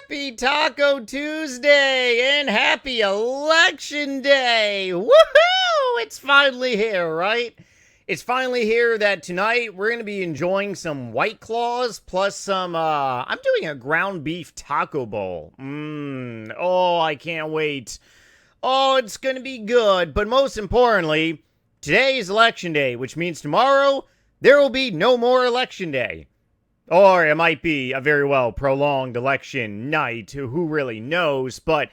Happy Taco Tuesday and happy Election Day! Woohoo! It's finally here, right? It's finally here that tonight we're going to be enjoying some White Claws plus some, I'm doing a ground beef taco bowl. Oh, I can't wait. Oh, it's going to be good. But most importantly, today is Election Day, which means tomorrow there will be no more Election Day. Or it might be a very well prolonged election night, who really knows, but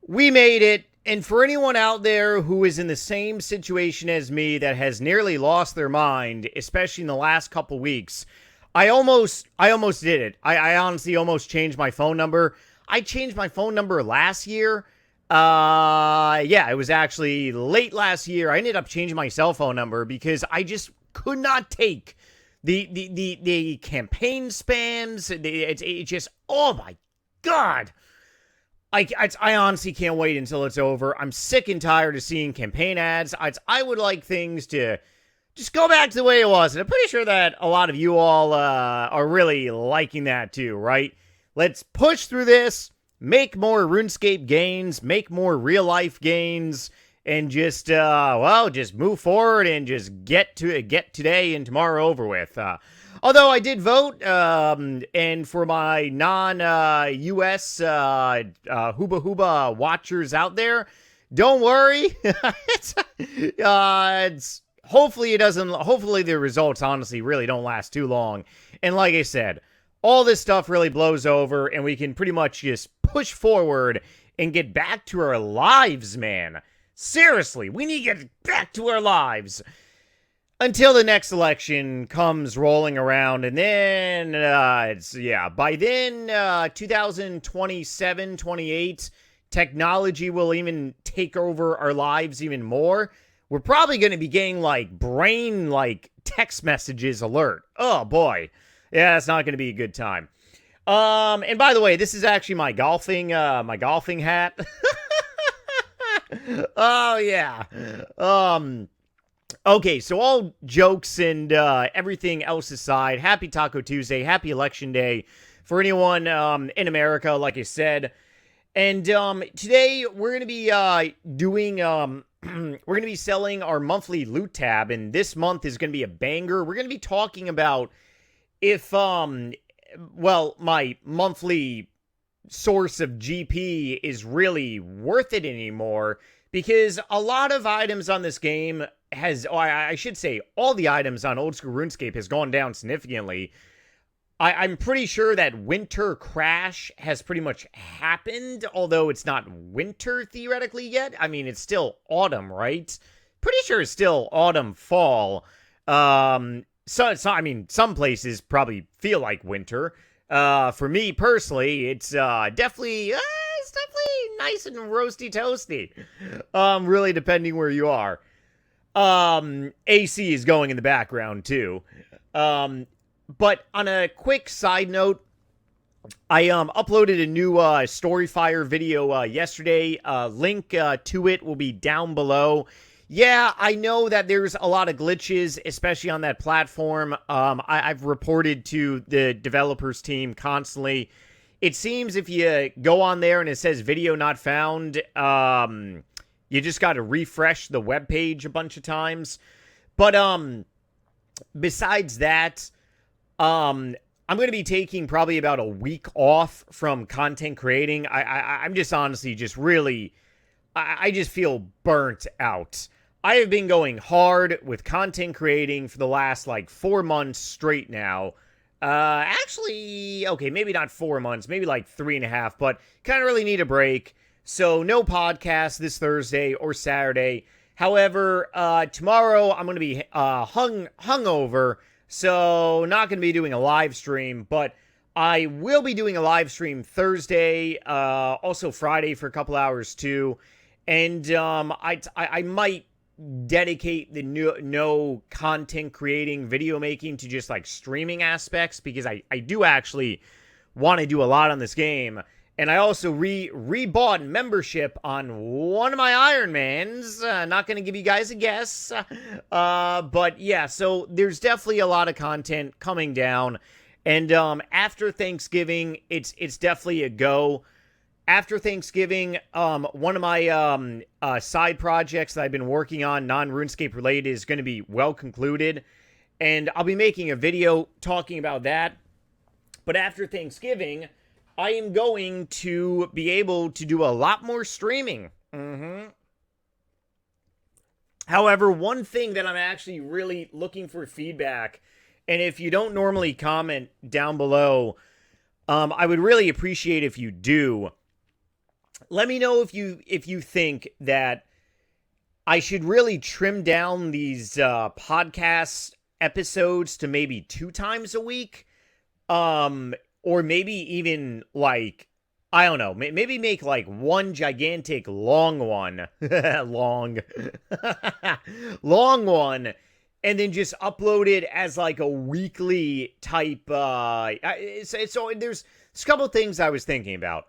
we made it, and for anyone out there who is in the same situation as me that has nearly lost their mind, especially in the last couple weeks, I almost did it. I honestly almost changed my phone number. I changed my phone number last year. Yeah, it was actually late last year. I ended up changing my cell phone number because I just could not take the campaign spams. It's just, oh my God. I honestly can't wait until it's over. I'm sick and tired of seeing campaign ads. I would like things to just go back to the way it was. And I'm pretty sure that a lot of you all are really liking that too, right? Let's push through this, make more RuneScape gains, make more real life gains, and just, just move forward and just get today and tomorrow over with. Although I did vote, and for my non-US Hooba watchers out there, don't worry. Hopefully the results honestly really don't last too long. And like I said, all this stuff really blows over, and we can pretty much just push forward and get back to our lives, man. Seriously, we need to get back to our lives until the next election comes rolling around, and then, by then, 2027, 28, technology will even take over our lives even more. We're probably going to be getting, text messages alert. Oh, boy. Yeah, it's not going to be a good time. And by the way, this is actually my golfing hat. Oh, yeah. Okay, so all jokes and everything else aside, happy Taco Tuesday, happy Election Day for anyone in America, like I said. And today we're going to be we're going to be selling our monthly loot tab, and this month is going to be a banger. We're going to be talking about if, my monthly source of GP is really worth it anymore, because a lot of items on this game I should say all the items on Old School RuneScape has gone down significantly. I'm pretty sure that winter crash has pretty much happened, although it's not winter theoretically yet. I mean, it's still autumn, right? Pretty sure it's still autumn, fall. Some places probably feel like winter. For me personally, it's definitely nice and roasty toasty. Really depending where you are. AC is going in the background too. But on a quick side note, I uploaded a new Storyfire video yesterday. Link to it will be down below. Yeah, I know that there's a lot of glitches, especially on that platform. I've reported to the developers team constantly. It seems if you go on there and it says video not found, you just got to refresh the web page a bunch of times. But besides that, I'm going to be taking probably about a week off from content creating. I'm just honestly just really, I just feel burnt out. I have been going hard with content creating for the last 4 months straight now. Actually, okay, maybe not 4 months, maybe 3.5, but kind of really need a break. So no podcast this Thursday or Saturday. However, tomorrow I'm going to be hungover, so not going to be doing a live stream, but I will be doing a live stream Thursday, also Friday for a couple hours too, and I might dedicate the no content creating, video making to just streaming aspects, because I do actually want to do a lot on this game. And I also rebought membership on one of my Ironmans. Not going to give you guys a guess. But yeah, so there's definitely a lot of content coming down. And after Thanksgiving, it's definitely a go. After Thanksgiving, one of my side projects that I've been working on, non-RuneScape related, is going to be well concluded. And I'll be making a video talking about that. But after Thanksgiving, I am going to be able to do a lot more streaming. However, one thing that I'm actually really looking for feedback, and if you don't normally comment down below, I would really appreciate if you do. Let me know if you think that I should really trim down these podcast episodes to maybe 2 times a week, or maybe even like, I don't know, maybe make like one gigantic long one, long one, and then just upload it as like a weekly type. So there's a couple things I was thinking about.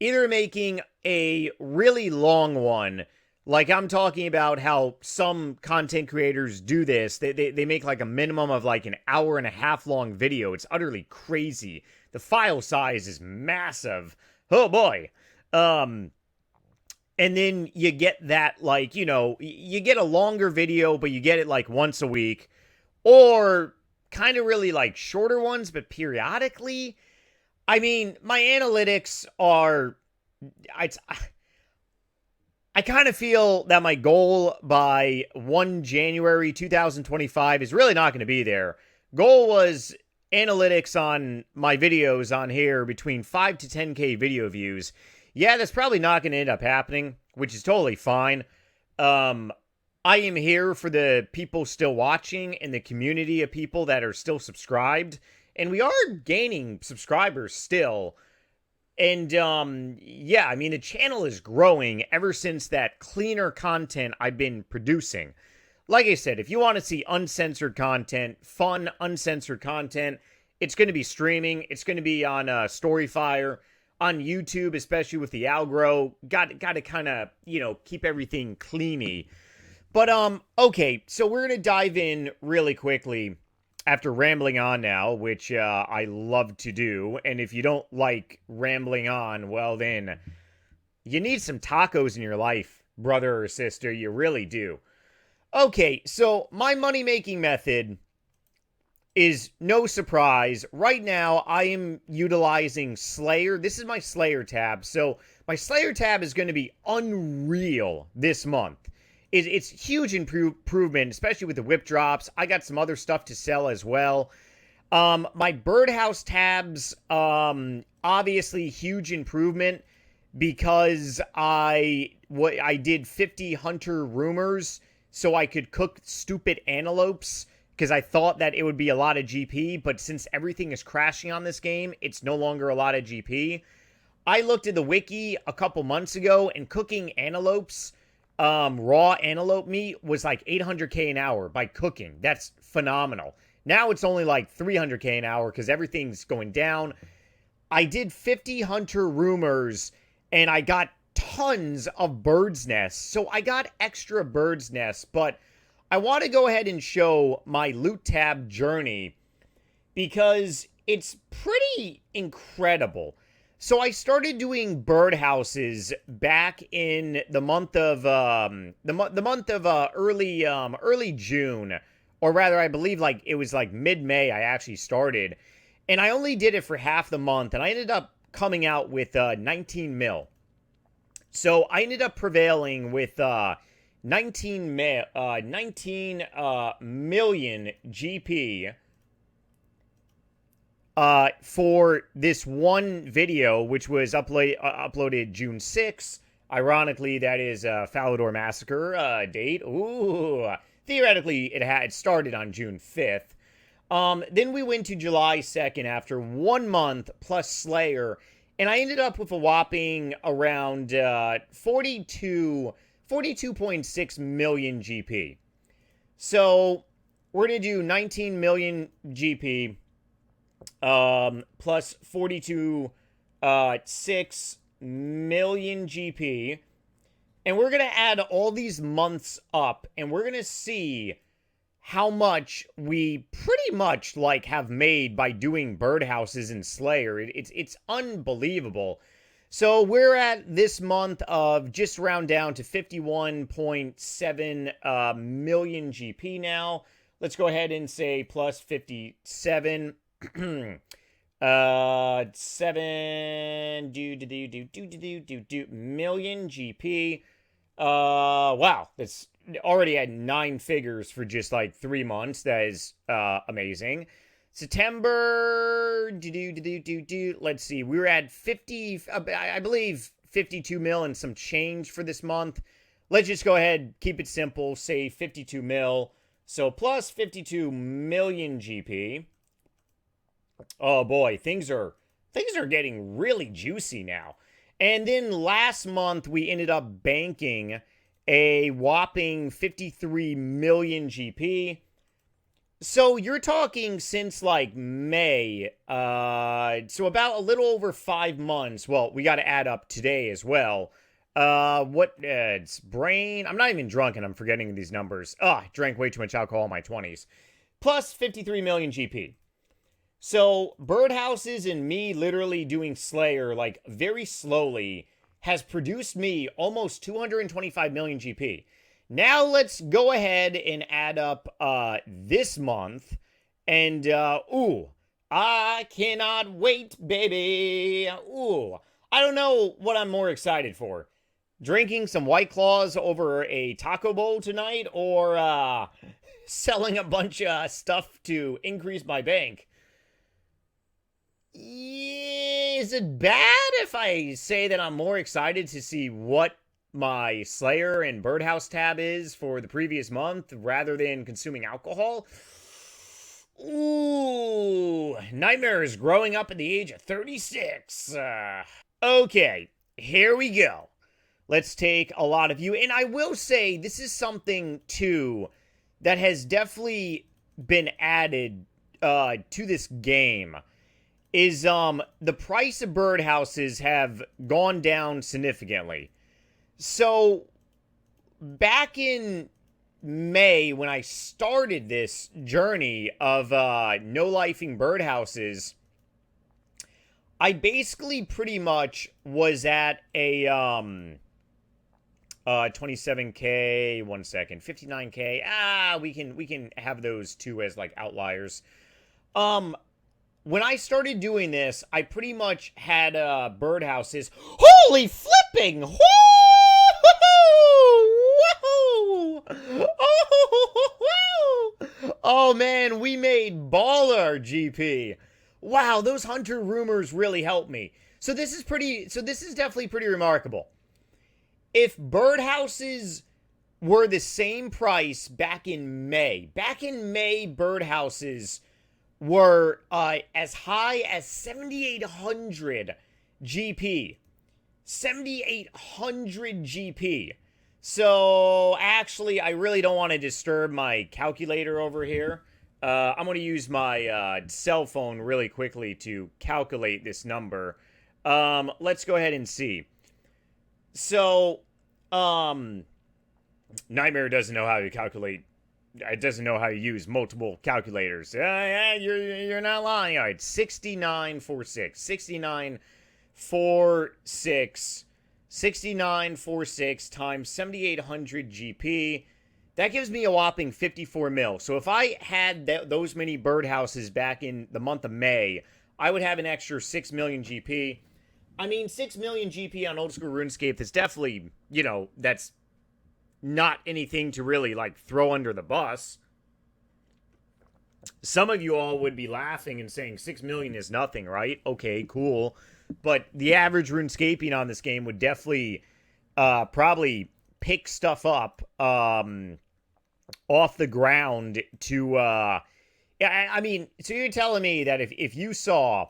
Either making a really long one, like I'm talking about how some content creators do this. They make like a minimum of like an hour and a half long video. It's utterly crazy. The file size is massive. Oh boy. And then you get that, like, you know, you get a longer video, but you get it like once a week, or kind of really like shorter ones, but periodically. I mean, my analytics are, I kind of feel that my goal by 1 January 2025 is really not going to be there. Goal was analytics on my videos on here between 5 to 10K video views. Yeah, that's probably not going to end up happening, which is totally fine. I am here for the people still watching and the community of people that are still subscribed. And we are gaining subscribers still. And, yeah, I mean, the channel is growing ever since that cleaner content I've been producing. Like I said, if you want to see uncensored content, fun, uncensored content, it's going to be streaming. It's going to be on Storyfire, on YouTube, especially with the algro. Got to kind of, you know, keep everything cleany. But, okay, so we're going to dive in really quickly after rambling on now, which I love to do. And if you don't like rambling on, well then, you need some tacos in your life, brother or sister. You really do. Okay, so my money-making method is no surprise. Right now, I am utilizing Slayer. This is my Slayer tab. So my Slayer tab is going to be unreal this month. It's huge improvement, especially with the whip drops. I got some other stuff to sell as well. My birdhouse tabs, obviously huge improvement because I did 50 hunter rumors so I could cook stupid antelopes because I thought that it would be a lot of GP, but since everything is crashing on this game, it's no longer a lot of GP. I looked at the wiki a couple months ago, and cooking antelopes, raw antelope meat, was like 800k an hour by cooking. That's phenomenal. Now it's only like 300k an hour because everything's going down. I did 50 hunter rumors and I got tons of bird's nests. So I got extra bird's nests, but I want to go ahead and show my loot tab journey because it's pretty incredible. So I started doing birdhouses back in the month of early June, or rather, I believe like it was like mid-May. I actually started, and I only did it for half the month, and I ended up coming out with 19 mil. So I ended up prevailing with 19 million GP. For this one video, which was uploaded June 6th. Ironically, that is Falador Massacre date. Ooh, theoretically, it had started on June 5th. Then we went to July 2nd after 1 month plus Slayer, and I ended up with a whopping around 42.6 million GP. So we're going to do 19 million GP. Plus 42.6 million GP. And we're going to add all these months up, and we're going to see how much we pretty much like have made by doing birdhouses in Slayer. It's unbelievable. So we're at this month of just round down to 51.7 million GP now. Let's go ahead and say plus 57. 7 million GP. Wow, that's already at 9 figures for just like 3 months. That is amazing. September, let's see, we were at 50, I believe 52 mil and some change for this month. Let's just go ahead, keep it simple, say 52 mil. So plus 52 million GP. Oh boy, things are getting really juicy now. And then last month we ended up banking a whopping 53 million GP. So you're talking since like May, so about a little over 5 months. Well, we got to add up today as well. It's brain. I'm not even drunk and I'm forgetting these numbers. I drank way too much alcohol in my 20s. Plus 53 million GP. So birdhouses and me literally doing Slayer like very slowly has produced me almost 225 million GP. Now let's go ahead and add up this month. And, I cannot wait, baby. Ooh, I don't know what I'm more excited for. Drinking some White Claws over a taco bowl tonight or selling a bunch of stuff to increase my bank. Is it bad if I say that I'm more excited to see what my Slayer and Birdhouse tab is for the previous month rather than consuming alcohol? Ooh, Nightmare is growing up at the age of 36. Okay, here we go. Let's take a lot of you. And I will say, this is something, too, that has definitely been added to this game. Is the price of birdhouses have gone down significantly. So, back in May, when I started this journey of no-lifing birdhouses, I basically pretty much was at a 27K, 1 second, 59K. We can have those two as like outliers. When I started doing this, I pretty much had birdhouses. Holy flipping! Woo! Oh man, we made baller GP. Wow, those hunter rumors really helped me. So this is definitely pretty remarkable. If birdhouses were the same price back in May birdhouses were as high as 7,800 GP. 7,800 GP. So, actually, I really don't want to disturb my calculator over here. I'm going to use my cell phone really quickly to calculate this number. Let's go ahead and see. So, Nightmare doesn't know how to calculate. It doesn't know how to use multiple calculators. You're not lying. All right, 6946. 6946 times 7,800 GP. That gives me a whopping 54 mil. So if I had those many birdhouses back in the month of May, I would have an extra 6 million GP. I mean, 6 million GP on old school RuneScape is definitely, that's not anything to really, like, throw under the bus. Some of you all would be laughing and saying 6 million is nothing, right? Okay, cool. But the average RuneScapian on this game would definitely probably pick stuff up off the ground to... I mean, so you're telling me that if you saw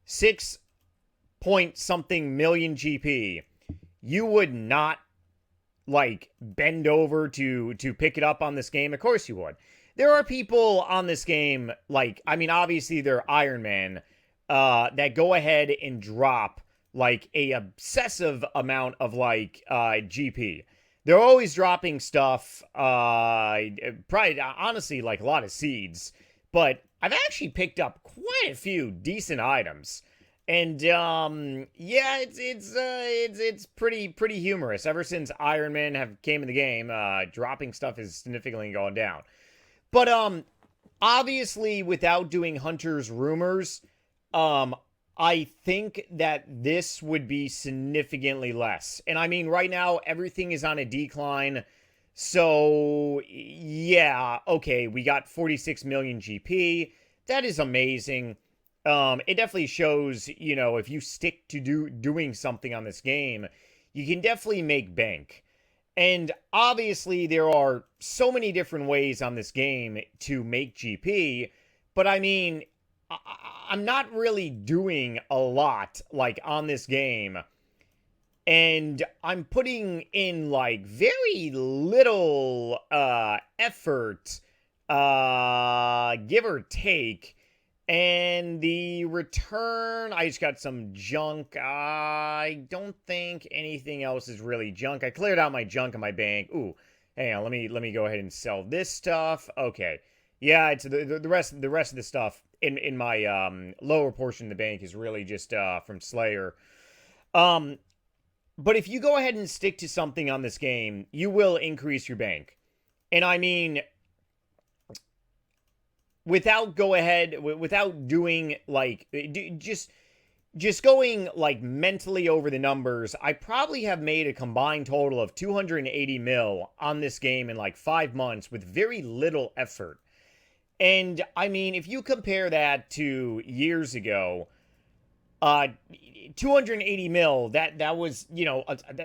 6-point-something million GP, you would not, like, bend over to pick it up on this game? Of course you would. There are people on this game, like, I mean, obviously they're Iron Man, that go ahead and drop, like, a obsessive amount of, like, GP. they're always dropping stuff, probably, honestly, like a lot of seeds, but I've actually picked up quite a few decent items. And yeah, it's pretty humorous. Ever since Iron Man have came in the game, dropping stuff is significantly going down. But obviously, without doing Hunter's Rumors, um, I think that this would be significantly less. And I mean, right now, everything is on a decline. So, yeah, okay, we got 46 million GP. That is amazing. It definitely shows, if you stick to doing something on this game, you can definitely make bank. And obviously, there are so many different ways on this game to make GP, but I mean, I'm not really doing a lot like on this game, and I'm putting in like very little effort, give or take. And the return, I just got some junk. I don't think anything else is really junk. I cleared out my junk in my bank. Ooh, hang on, let me go ahead and sell this stuff. Okay, yeah, it's the rest of the stuff in my lower portion of the bank is really just from Slayer. But if you go ahead and stick to something on this game, you will increase your bank. And I mean, without doing like just going like mentally over the numbers, I probably have made a combined total of 280 mil on this game in like 5 months with very little effort. And I mean, if you compare that to years ago, 280 mil, that was,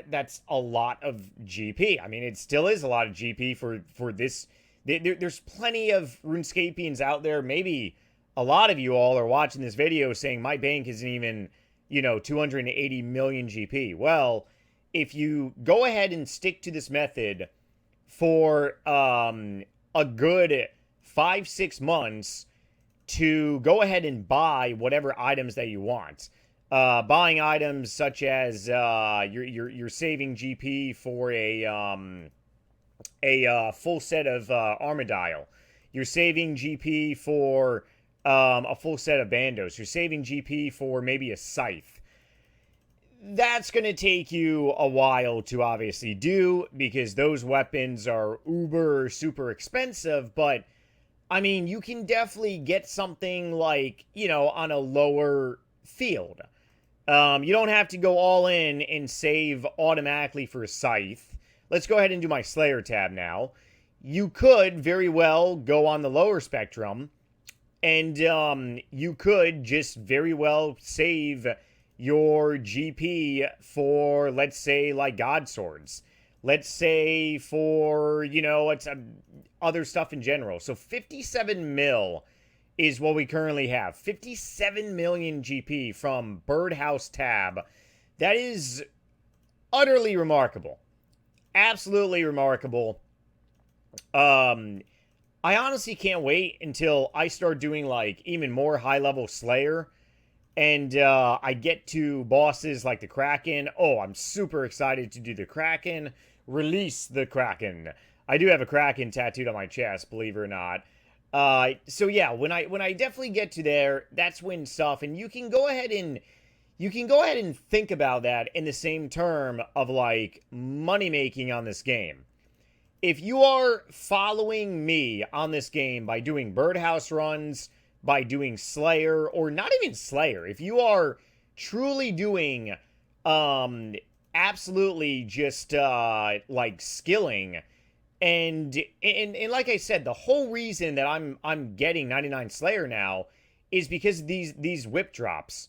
that's a lot of GP. I mean, it still is a lot of GP for this. There's plenty of RuneScapians out there. Maybe a lot of you all are watching this video saying my bank isn't even, 280 million GP. Well, if you go ahead and stick to this method for a good 5-6 months to go ahead and buy whatever items that you want. Buying items such as you're saving GP for a full set of Armadile. You're saving GP for a full set of Bandos. You're saving GP for maybe a Scythe. That's going to take you a while to obviously do because those weapons are uber super expensive, but I mean, you can definitely get something like, on a lower field. You don't have to go all in and save automatically for a Scythe. Let's go ahead and do my Slayer tab now. You could very well go on the lower spectrum, and you could just very well save your GP for, let's say, like God Swords. Let's say for, it's other stuff in general. So 57 mil is what we currently have. 57 million GP from Birdhouse tab. That is utterly remarkable. Absolutely remarkable. I honestly can't wait until I start doing like even more high level Slayer and I get to bosses like the Kraken. Oh, I'm super excited to do the Kraken. Release the Kraken. I do have a Kraken tattooed on my chest, believe it or not. So yeah, when I definitely get to there, that's when stuff, and you can go ahead and think about that in the same term of like money making on this game. If you are following me on this game by doing birdhouse runs, by doing Slayer, or not even Slayer, if you are truly doing absolutely just like skilling, and like I said, the whole reason that I'm getting 99 Slayer now is because of these whip drops.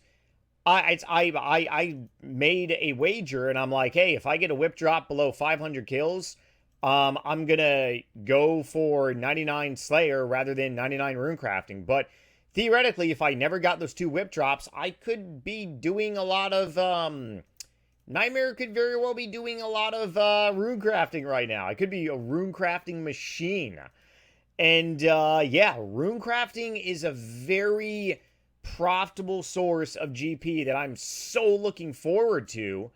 I made a wager and I'm like, hey, if I get a whip drop below 500 kills, I'm gonna go for 99 Slayer rather than 99 rune crafting. But theoretically, if I never got those 2 whip drops, I could be doing a lot of Nightmare could very well be doing a lot of rune crafting right now. I could be a rune crafting machine. And yeah, rune crafting is a very profitable source of GP that I'm so looking forward to.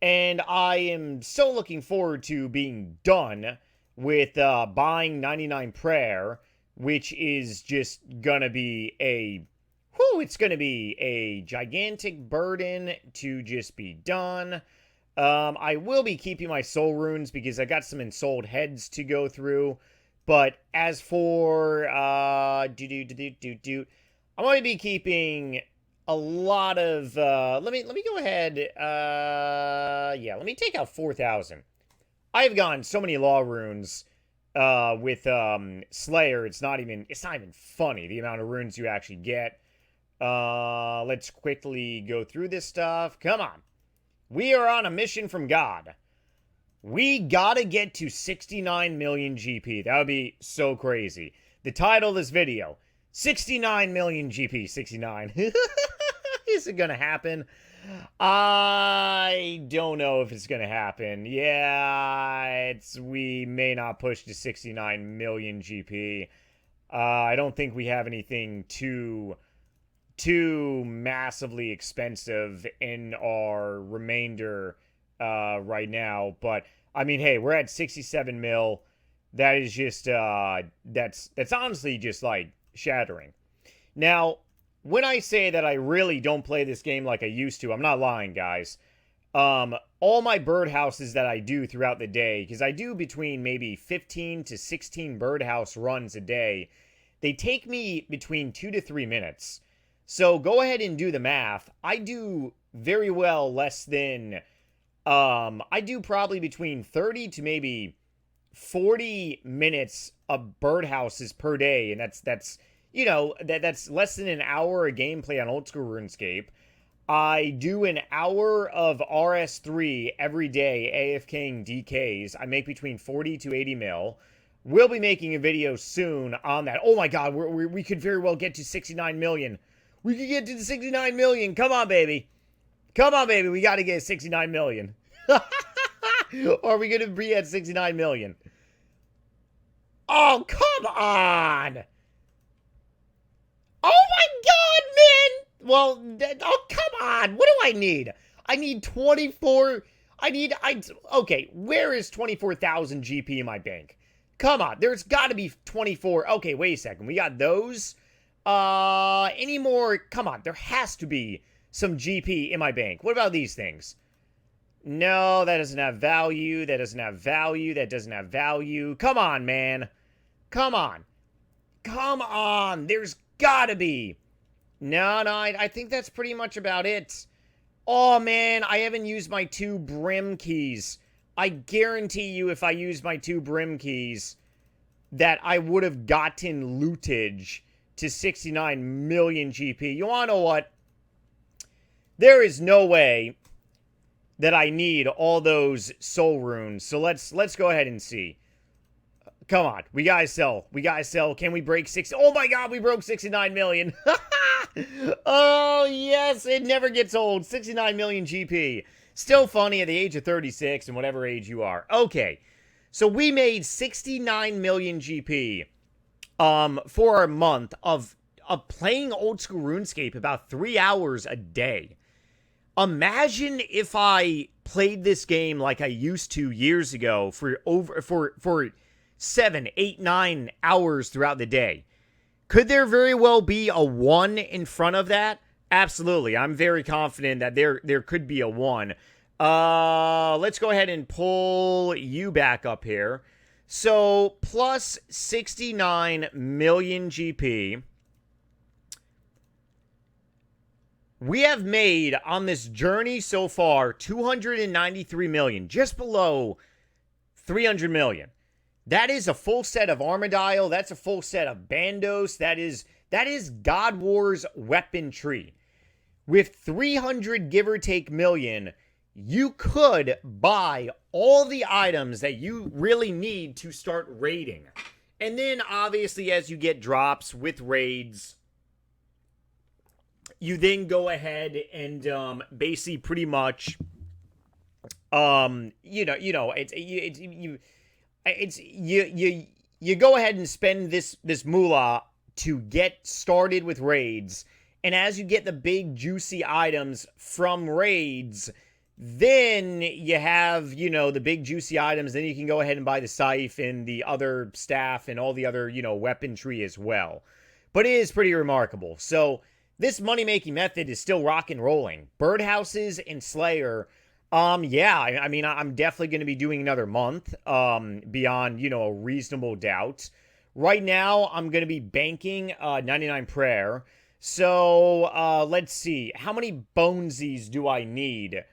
And I am so looking forward to being done with buying 99 Prayer, which is just gonna be it's gonna be a gigantic burden to just be done. I will be keeping my soul runes because I got some ensouled heads to go through. But as for I'm going to be keeping a lot of let me go ahead. Let me take out 4,000. I've gotten so many law runes with Slayer. It's not even funny the amount of runes you actually get. Let's quickly go through this stuff. Come on. We are on a mission from God. We gotta get to 69 million GP. That would be so crazy. The title of this video, 69 million GP, 69. Is it gonna happen? I don't know if it's gonna happen. Yeah, we may not push to 69 million GP. I don't think we have anything too massively expensive in our remainder right now. But I mean, hey, we're at 67 mil. That is just that's honestly just like shattering. Now, when I say that I really don't play this game like I used to, I'm not lying, guys. All my birdhouses that I do throughout the day, because I do between maybe 15 to 16 birdhouse runs a day, they take me between 2 to 3 minutes. So go ahead and do the math. I do very well less than, I do probably between 30 to maybe 40 minutes of birdhouses per day. And that's less than an hour of gameplay on old school RuneScape. I do an hour of RS3 every day, AFKing DKs. I make between 40 to 80 mil. We'll be making a video soon on that. Oh my God, we could very well get to 69 million. We could get to 69 million. Come on, baby. Come on, baby. We got to get 69 million. Or are we going to be at 69 million? Oh, come on. Oh, my God, man. Well, come on. What do I need? I need 24. Okay, where is 24,000 GP in my bank? Come on. There's got to be 24. Okay, wait a second. We got those. Any more? Come on, there has to be some GP in my bank. What about these things? No, that doesn't have value. That doesn't have value. That doesn't have value. Come on, man. Come on. Come on. There's gotta be. No, I think that's pretty much about it. Oh, man, I haven't used my 2 brim keys. I guarantee you if I used my 2 brim keys that I would have gotten lootage to 69 million GP. You wanna know what? There is no way that I need all those soul runes. So let's go ahead and see. Come on, we gotta sell. We gotta sell. Can we break 60? Oh my God, we broke 69 million. Oh yes, it never gets old. 69 million GP. Still funny at the age of 36 and whatever age you are. Okay, so we made 69 million GP. For a month of playing old school RuneScape about 3 hours a day. Imagine if I played this game like I used to years ago for 7, 8, 9 hours throughout the day. Could there very well be a 1 in front of that? Absolutely. I'm very confident that there could be a 1. Let's go ahead and pull you back up here. So, plus 69 million GP. We have made, on this journey so far, 293 million. Just below 300 million. That is a full set of Armadile. That's a full set of Bandos. That is God War's weapon tree. With 300 give or take million, you could buy all the items that you really need to start raiding. And then, obviously, as you get drops with raids, you then go ahead and basically pretty much, you go ahead and spend this moolah to get started with raids. And as you get the big juicy items from raids, Then you have, the big juicy items. Then you can go ahead and buy the scythe and the other staff and all the other, weaponry as well. But it is pretty remarkable. So this money-making method is still rock and rolling. Birdhouses and Slayer, yeah, I mean, I'm definitely going to be doing another month, beyond, a reasonable doubt. Right now, I'm going to be banking 99 prayer. So, let's see. How many bonesies do I need?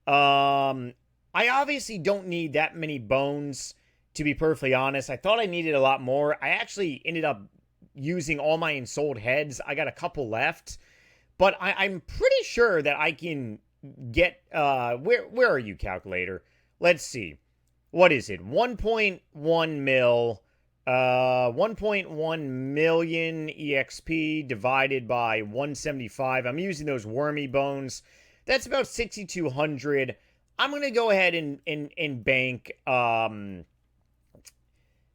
I obviously don't need that many bones, to be perfectly honest. I thought I needed a lot more. I actually ended up using all my ensouled heads. I got a couple left, but I'm pretty sure that I can get, where are you, calculator? Let's see. What is it? 1.1 mil, 1.1 million EXP divided by 175. I'm using those wormy bones. That's about 6,200. I'm going to go ahead and bank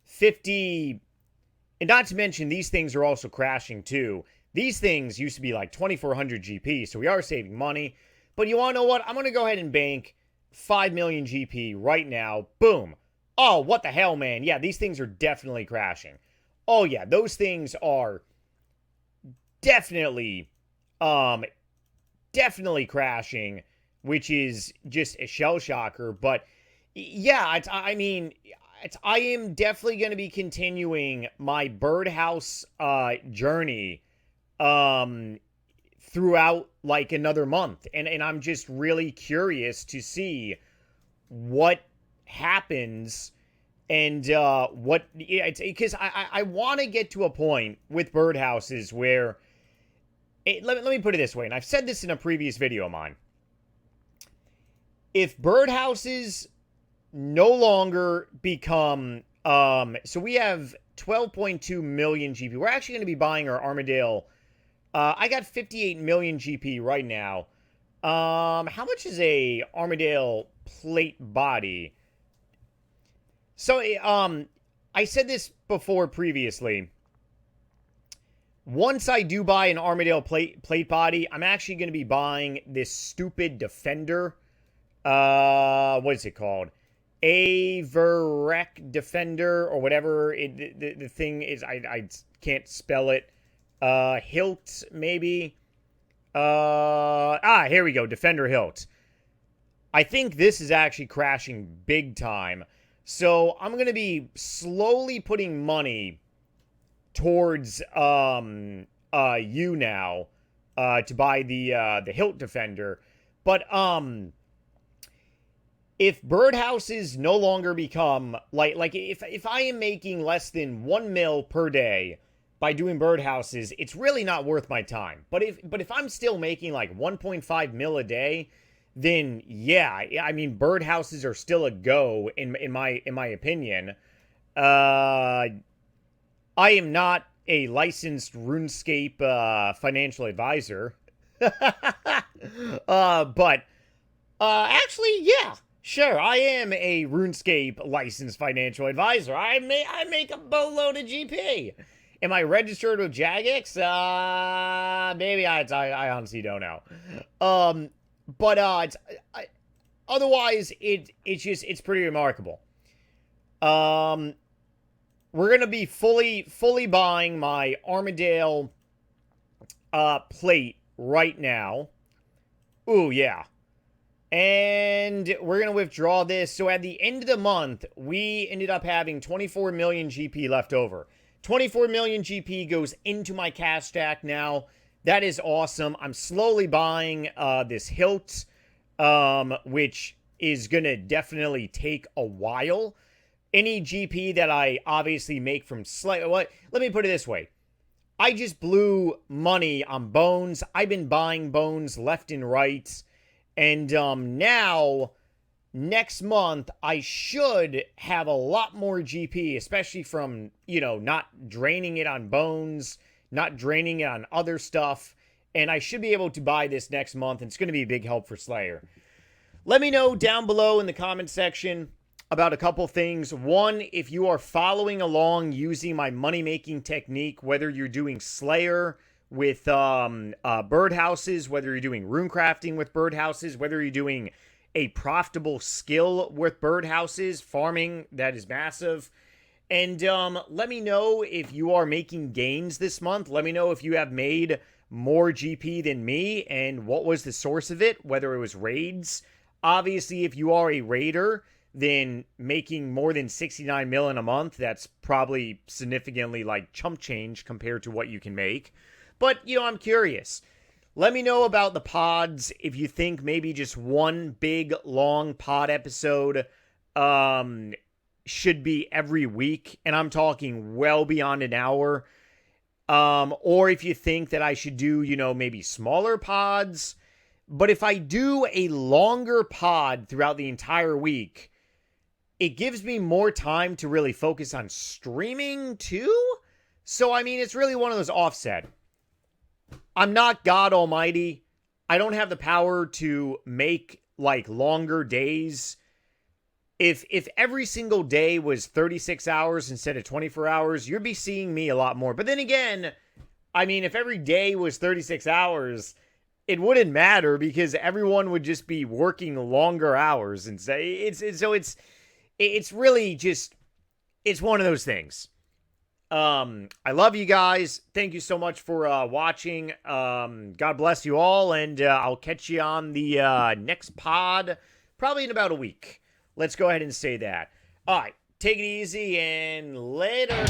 50. And not to mention, these things are also crashing too. These things used to be like 2,400 GP, so we are saving money. But you want to know what? I'm going to go ahead and bank 5 million GP right now. Boom. Oh, what the hell, man. Yeah, these things are definitely crashing. Oh, yeah, those things are definitely crashing, which is just a shell shocker. But yeah, I am definitely going to be continuing my birdhouse journey throughout like another month, and I'm just really curious to see what happens. And what it's because I want to get to a point with birdhouses where let me put it this way, and I've said this in a previous video of mine. If birdhouses no longer become, so we have 12.2 million GP. We're actually going to be buying our Armadale. I got 58 million GP right now. How much is a Armadale plate body? So, I said this before previously. Once I do buy an Armadale plate body, I'm actually going to be buying this stupid Defender. What is it called? Averek Defender, or whatever the thing is. I can't spell it. Hilt, maybe. Here we go. Defender Hilt. I think this is actually crashing big time. So I'm going to be slowly putting money towards you now to buy the Hilt Defender. But if birdhouses no longer become like if I am making less than 1 mil per day by doing birdhouses, it's really not worth my time. But if I'm still making like 1.5 mil a day, then yeah, I mean, birdhouses are still a go in my opinion. I am not a licensed Runescape financial advisor. But actually, yeah, sure, I am a Runescape licensed financial advisor. I make a boatload of GP. Am I registered with Jagex? Maybe I honestly don't know. But otherwise, it's pretty remarkable. We're gonna be fully buying my Armadale plate right now. Ooh, yeah. And we're going to withdraw this. So at the end of the month, we ended up having 24 million GP left over. 24 million GP goes into my cash stack now. That is awesome. I'm slowly buying this hilt, which is going to definitely take a while. Any GP that I obviously make from let me put it this way. I just blew money on bones. I've been buying bones left and right. And now, next month, I should have a lot more GP, especially from, not draining it on bones, not draining it on other stuff. And I should be able to buy this next month, and it's going to be a big help for Slayer. Let me know down below in the comment section about a couple things. One, if you are following along using my money-making technique, whether you're doing Slayer with birdhouses, whether you're doing rune crafting with birdhouses, whether you're doing a profitable skill with birdhouses, farming that is massive. And let me know if you are making gains this month. Let me know if you have made more GP than me and what was the source of it, whether it was raids. Obviously, if you are a raider, then making more than 69 million a month, that's probably significantly like chump change compared to what you can make. But, I'm curious. Let me know about the pods if you think maybe just one big long pod episode should be every week, and I'm talking well beyond an hour. Or if you think that I should do, maybe smaller pods. But if I do a longer pod throughout the entire week, it gives me more time to really focus on streaming too. So, it's really one of those offset. I'm not God Almighty. I don't have the power to make like longer days. If every single day was 36 hours instead of 24 hours, you'd be seeing me a lot more. But then again, if every day was 36 hours, it wouldn't matter because everyone would just be working longer hours. And say it's really just, it's one of those things. I love you guys. Thank you so much for watching. God bless you all, and I'll catch you on the next pod, probably in about a week. Let's go ahead and say that. All right, take it easy and later.